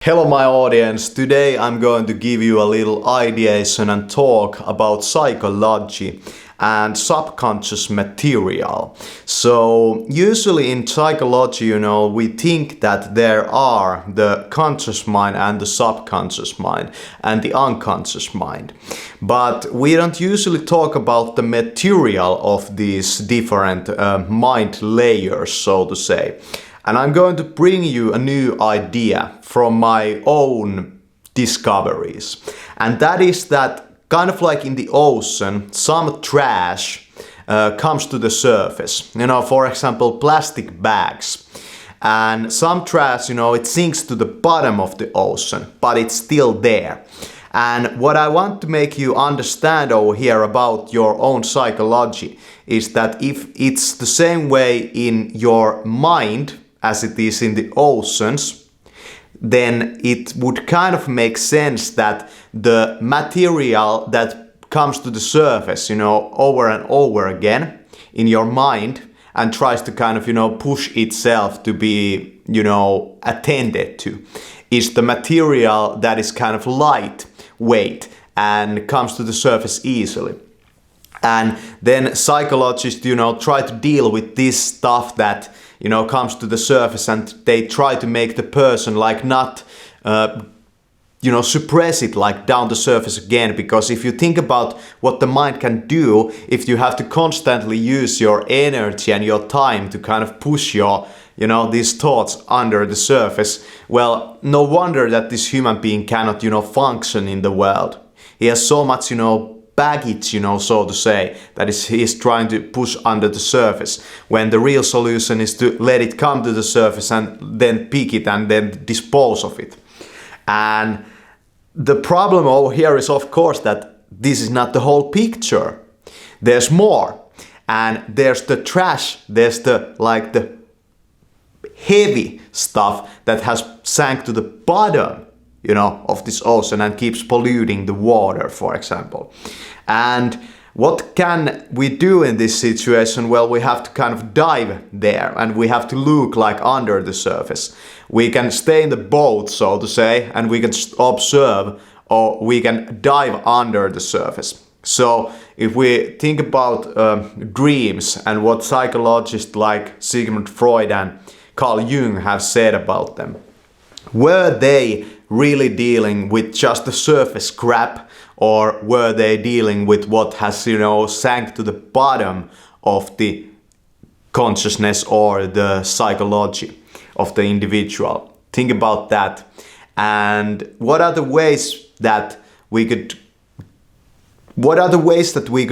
Hello my audience, today I'm going to give you a little ideation and talk about psychology and subconscious material. So usually in psychology, we think that there are the conscious mind and the subconscious mind and the unconscious mind. But we don't usually talk about the material of these different mind layers, so to say. And I'm going to bring you a new idea from my own discoveries. And that is that kind of like in the ocean, some trash comes to the surface. For example, plastic bags. And some trash, it sinks to the bottom of the ocean, but it's still there. And what I want to make you understand over here about your own psychology is that if it's the same way in your mind as it is in the oceans, then it would kind of make sense that the material that comes to the surface, over and over again in your mind and tries to kind of, push itself to be, attended to, is the material that is kind of lightweight and comes to the surface easily. And then psychologists, try to deal with this stuff that comes to the surface, and they try to make the person like not, suppress it like down the surface again. Because if you think about what the mind can do, if you have to constantly use your energy and your time to kind of push your, these thoughts under the surface, well, no wonder that this human being cannot, function in the world. He has so much, baggage, so to say, that he's trying to push under the surface, when the real solution is to let it come to the surface and then pick it and then dispose of it. And the problem over here is, of course, that this is not the whole picture. There's more. And there's the trash, there's the heavy stuff that has sank to the bottom of this ocean and keeps polluting the water, for example. And what can we do in this situation? Well, we have to kind of dive there and we have to look like under the surface. We can stay in the boat, so to say, and we can observe, or we can dive under the surface. So if we think about dreams and what psychologists like Sigmund Freud and Carl Jung have said about them, were they really dealing with just the surface crap, or were they dealing with what has, sank to the bottom of the consciousness or the psychology of the individual? Think about that. And what are the ways that we could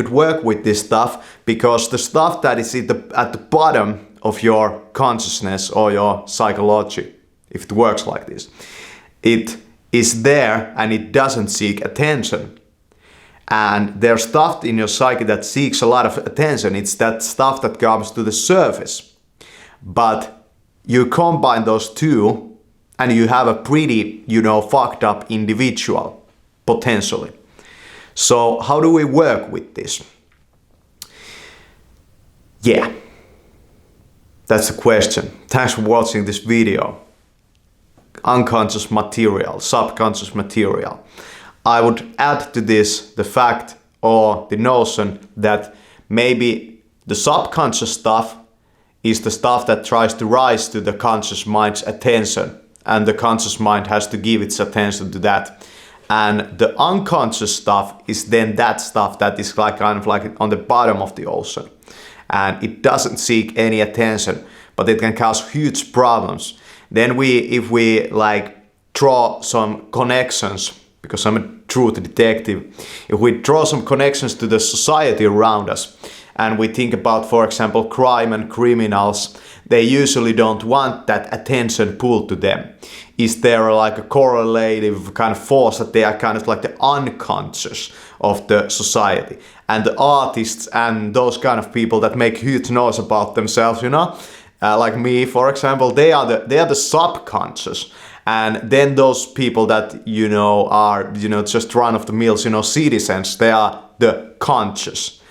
work with this stuff? Because the stuff that is at the bottom of your consciousness or your psychology, if it works like this, it is there and it doesn't seek attention. And there's stuff in your psyche that seeks a lot of attention. It's that stuff that comes to the surface. But you combine those two and you have a pretty, fucked up individual, potentially. So how do we work with this? Yeah, that's the question. Thanks for watching this video. Unconscious material, subconscious material. I would add to this the fact or the notion that maybe the subconscious stuff is the stuff that tries to rise to the conscious mind's attention, and the conscious mind has to give its attention to that. And the unconscious stuff is then that stuff that is kind of like on the bottom of the ocean, and it doesn't seek any attention, but it can cause huge problems. Then if we draw some connections, because I'm a truth detective, if we draw some connections to the society around us, and we think about, for example, crime and criminals, they usually don't want that attention pulled to them. Is there a correlative kind of force that they are kind of like the unconscious of the society? And the artists and those kind of people that make huge noise about themselves, like me, for example, they are the subconscious. And then those people that, are, just run-of-the-mill, citizens, they are the conscious.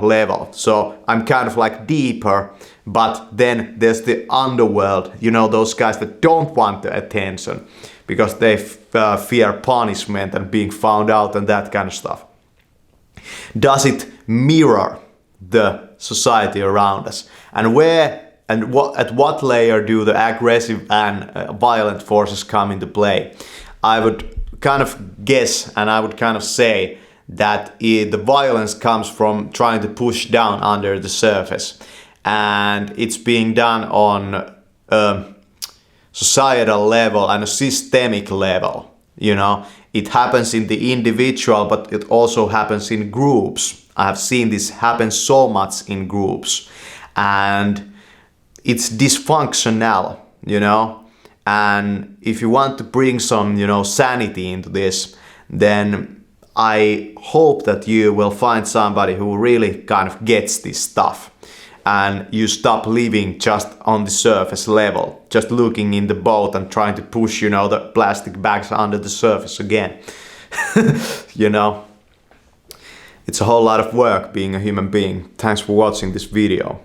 level. So I'm kind of like deeper, but then there's the underworld, those guys that don't want the attention because they fear punishment and being found out and that kind of stuff. Does it mirror the society around us? And at what layer do the aggressive and violent forces come into play? I would kind of guess, and I would kind of say that the violence comes from trying to push down under the surface, and it's being done on a societal level and a systemic level. It happens in the individual, but it also happens in groups. I have seen this happen so much in groups, and it's dysfunctional, and if you want to bring some, sanity into this, then I hope that you will find somebody who really kind of gets this stuff, and you stop living just on the surface level, just looking in the boat and trying to push, the plastic bags under the surface again. It's a whole lot of work being a human being. Thanks for watching this video.